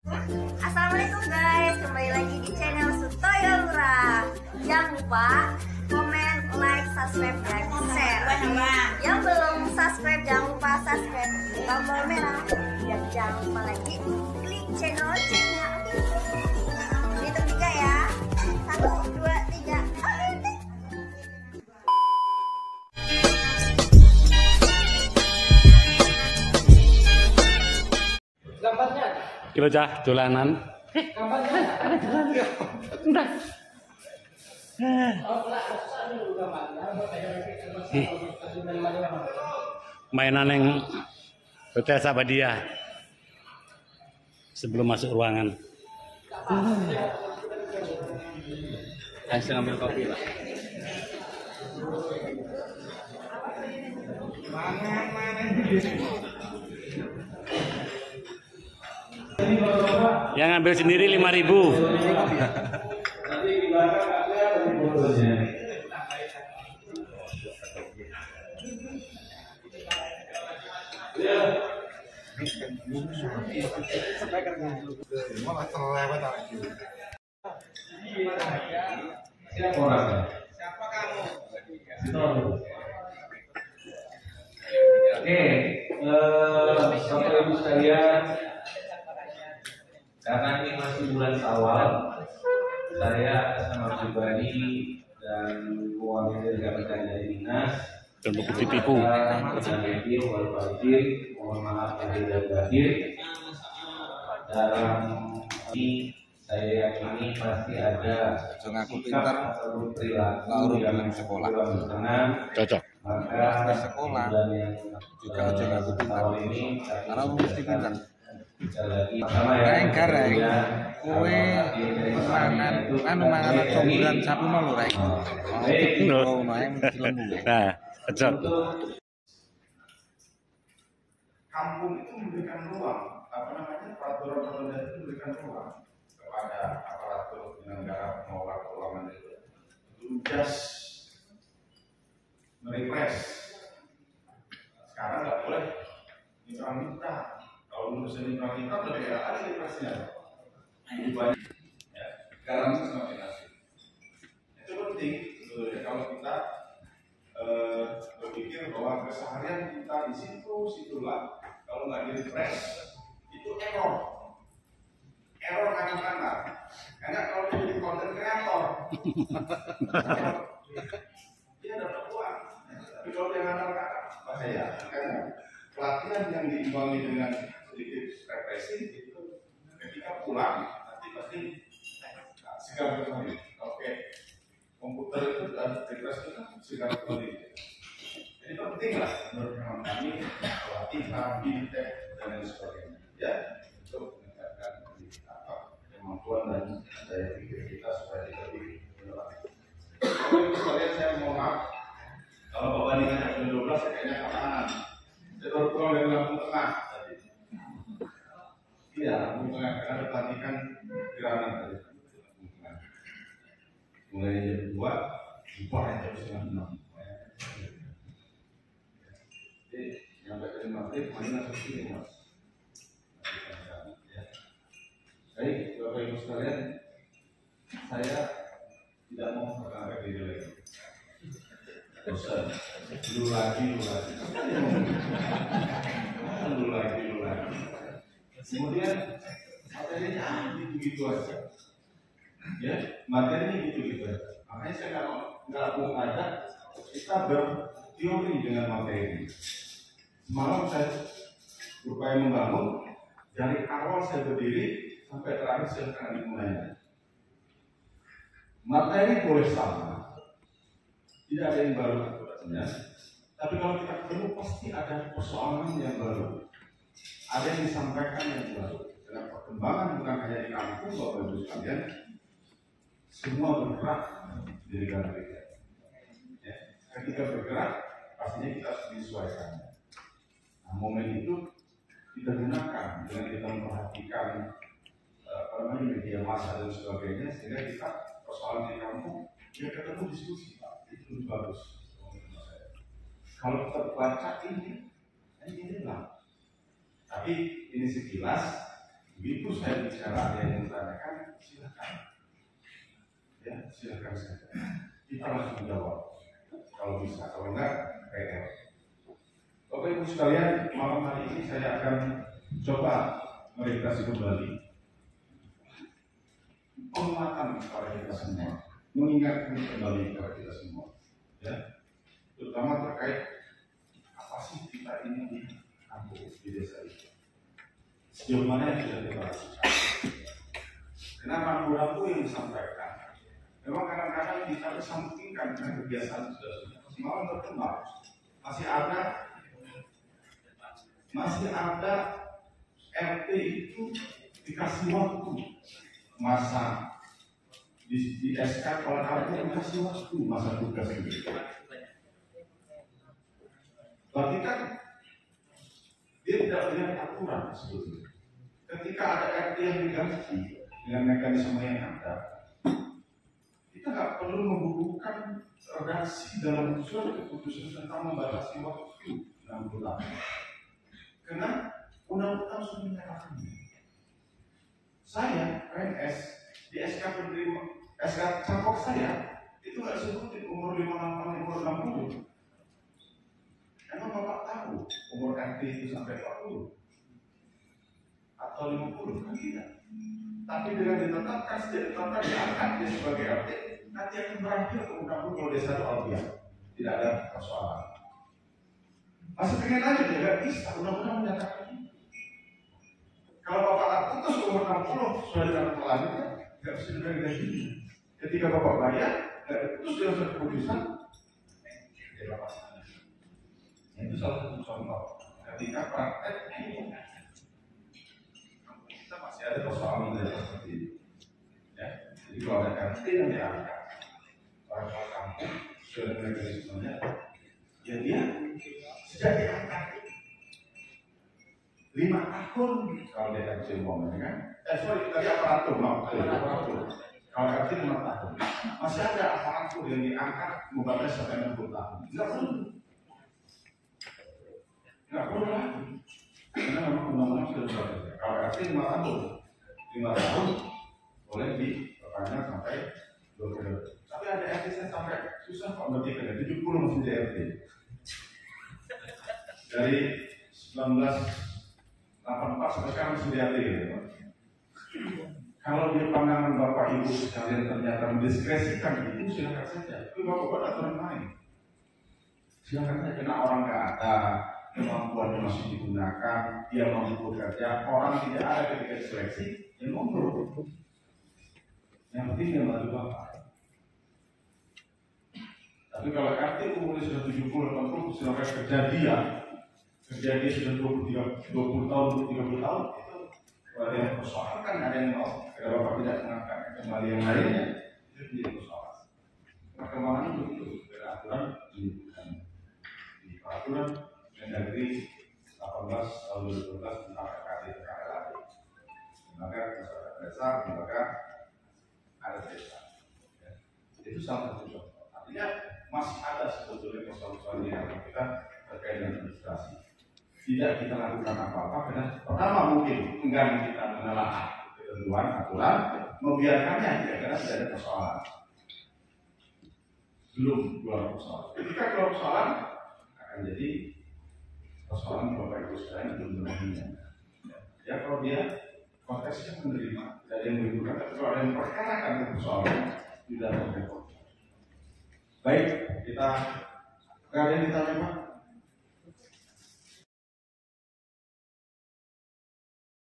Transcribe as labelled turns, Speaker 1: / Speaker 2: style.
Speaker 1: Assalamualaikum guys, kembali lagi di channel Sutoyo Lurah. Jangan lupa komen, like, subscribe, dan share. Yang belum subscribe jangan lupa subscribe tombol merah dan jangan lupa lagi klik channel loncengnya. Hitung 3 ya. 1, 2, 3.
Speaker 2: Gambarnya
Speaker 3: Kilo cah dolanan.
Speaker 2: gambarnya ada jalan ya. Udah.
Speaker 3: Mainan yang Hotel Sabadia sebelum masuk ruangan. Saya ngambil kopi lah. Yang ngambil sendiri 5.000.
Speaker 2: Siapa orangnya? Siapa kamu? Oke, Bapak Ibu sekalian, karena ini masih bulan Syawal, saya sama pribadi dan mewakili rekan-rekan dari dinas
Speaker 3: Dan buku ditipu.
Speaker 2: dan media wal fajir, mohon maaf lahir dan batin. Dalam ini saya yakini pasti ada
Speaker 4: ngaku pintar
Speaker 2: atau perilaku
Speaker 4: lalu
Speaker 2: yang
Speaker 4: bilang sekolah
Speaker 2: berkenan.
Speaker 3: Cocok.
Speaker 2: Maka
Speaker 4: di sekolah juga aja ngaku pintar karena lu mesti pintar
Speaker 2: ya,
Speaker 4: engkar ya kowe mangan mangan comberan sapi mau lho rek oh no yang mesti lembu
Speaker 3: Nah, cocok.
Speaker 5: Kampung itu memberikan ruang, peraturan itu memberikan ruang kepada aparatur penyelenggara pengelola keuangan itu untuk just merefresh. Sekarang nggak boleh mitra-mitra. Kalau menurut mitra-mitra lebih ada refreshnya. Lebih banyak. Ya, sekarang itu semakin asik. Itu penting sebetulnya kalau kita berpikir bahwa keseharian kita di situlah kalau nggak di refresh itu error kanan-kanan. Karena kalau dia jadi content creator dia dapat uang, tapi kalau dia ngandalkan bahaya. Karena pelatihan yang diimbangi dengan sedikit represi itu ketika pulang nanti pasti segar kembali. Oke, komputer itu dan refresh itu segar kembali. Jadi penting lah menurut kami pelatihan, fintech dan lain sebagainya. Ya, untuk meningkatkan kemampuan dan daya pikir kita supaya kita lebih inovasi. Sekalian saya mohon maaf kalau Bapak ditanya jam 12 saya kayaknya kanan. Saya baru pulang dari Lampung Tengah tadi. Iya, Lampung Tengah karena ada pelatihan gerakan tadi. Mulai jam 2, sampai jam 9. Jadi sampai ke maghrib mana seperti ini mas. Baik, Bapak Ibu sekalian, saya tidak mau perkenalkan diri lagi. Bosan, dulu lagi. Kemudian materinya gitu aja. Ya, materinya gitu aja. Makanya saya nggak mau ngajak kita berteori dengan materi. Semalam saya berupaya membangun dari awal saya berdiri sampai terakhir saya akan dimulainya. Materi boleh sama, tidak ada yang baru aturannya. Tapi kalau kita ketemu pasti ada persoalan yang baru, ada yang disampaikan yang baru. Karena perkembangan bukan hanya di kampung, Bapak Ibu sekalian, semua bergerak di negara kita. Ya, ketika bergerak, pastinya kita harus menyesuaikan. Nah, momen itu kita gunakan dengan kita memperhatikan media massa dan sebagainya, sehingga kita persoalan di kampung ya ketemu diskusi Pak, itu bagus. Kalau kita baca ini lah. Tapi ini sekilas Begitu saya bicara ada yang menanyakan, silakan. Ya, silakan saja. Kita langsung jawab. Kalau bisa, kalau enggak, PR. Bapak Ibu sekalian, malam hari ini saya akan coba merefleksi kembali penguatan kepada kita semua, mengingatkan kembali kepada kita semua, ya, terutama terkait apa sih kita ini di kampung, di desa ini. Sejauh mana yang sudah kita lakukan? Kenapa rambu-rambu yang disampaikan? Memang kadang-kadang kita kesampingkan dengan kebiasaan sudah malah berkembang. Masih ada RT itu dikasih waktu masa di SK oleh RT dikasih waktu masa tugas itu. Berarti kan dia tidak punya aturan sebetulnya. Ketika ada RT yang diganti dengan mekanisme yang ada, kita nggak perlu membukukan redaksi dalam surat keputusan tentang membatasi waktu 6 bulan. Karena undang-undang sudah menyatakannya. Saya PNS di SK penerima SK cangkok saya itu nggak sebutin umur 58, umur 60. Emang Bapak tahu umur RT itu sampai 40 atau 50? Kan tidak. Tapi dengan ditetapkan diangkat dia sebagai RT, nanti akan berakhir ke undang-undang kalau desa itu alfiah. Tidak ada persoalan. Masih pengen aja dia nggak bisa, undang-undang menyatakan ini. Kalau Bapak putus umur 60 sudah dengan pelannya, nggak bisa diganti. Ketika Bapak bayar, nggak putus dengan surat keputusan, ya Bapak. Itu salah satu contoh. Ketika praktek ini, kita masih ada persoalan dari seperti ini. Ya, jadi kalau ada RT yang diangkat, orang kampung sudah dengan mekanismenya, ya dia sejak diangkat 5 tahun kalau dia RT umumnya kan? Tadi aparatur, aparatur. Kalau RT 5 tahun, masih ada aparatur yang diangkat membatasi sampai 60 tahun. Nggak perlu lagi, karena memang undang-undang sudah berlaku. Kalau RT 5 tahun boleh diperpanjang sampai 2 periode. Tapi ada RT saya sampai susah kok berarti kan 70 masih di RT. Dari 1984 sampai sekarang masih di RT gitu. Kalau di pandangan Bapak Ibu sekalian ternyata mendiskresikan itu silakan saja. Tapi Bapak buat aturan lain. Silakan saja, karena orang nggak ada, kemampuannya masih digunakan, dia mampu bekerja, orang tidak ada ketika seleksi, yang ngobrol. Yang penting dia bantu Bapak. Tapi kalau RT umurnya sudah 70-80 sudah kerja dia sudah 20 tahun, 30 tahun, itu kalau ada yang persoalkan, ada yang mau, kalau Bapak tidak mengangkat kembali yang lainnya, itu menjadi persoalan. Perkembangan begitu, ada aturan di peraturan Mendagri 18 tahun 2012 tentang KKD. Lembaga masyarakat desa, lembaga adat desa. Ya. Itu salah satu contoh. Artinya masih ada sebetulnya persoalan yang kita terkait dengan administrasi. Tidak kita lakukan apa-apa karena pertama mungkin enggan kita menelaah ketentuan aturan, membiarkannya karena tidak ada persoalan. Belum keluar persoalan. Ketika keluar persoalan akan jadi persoalan Bapak Ibu sekalian belum menerima. Ya kalau dia konteksnya menerima, tidak ada yang menimbulkan, tapi kalau ada yang memperkarakan persoalan tidak ada. Baik, kita ada yang ditanya Pak?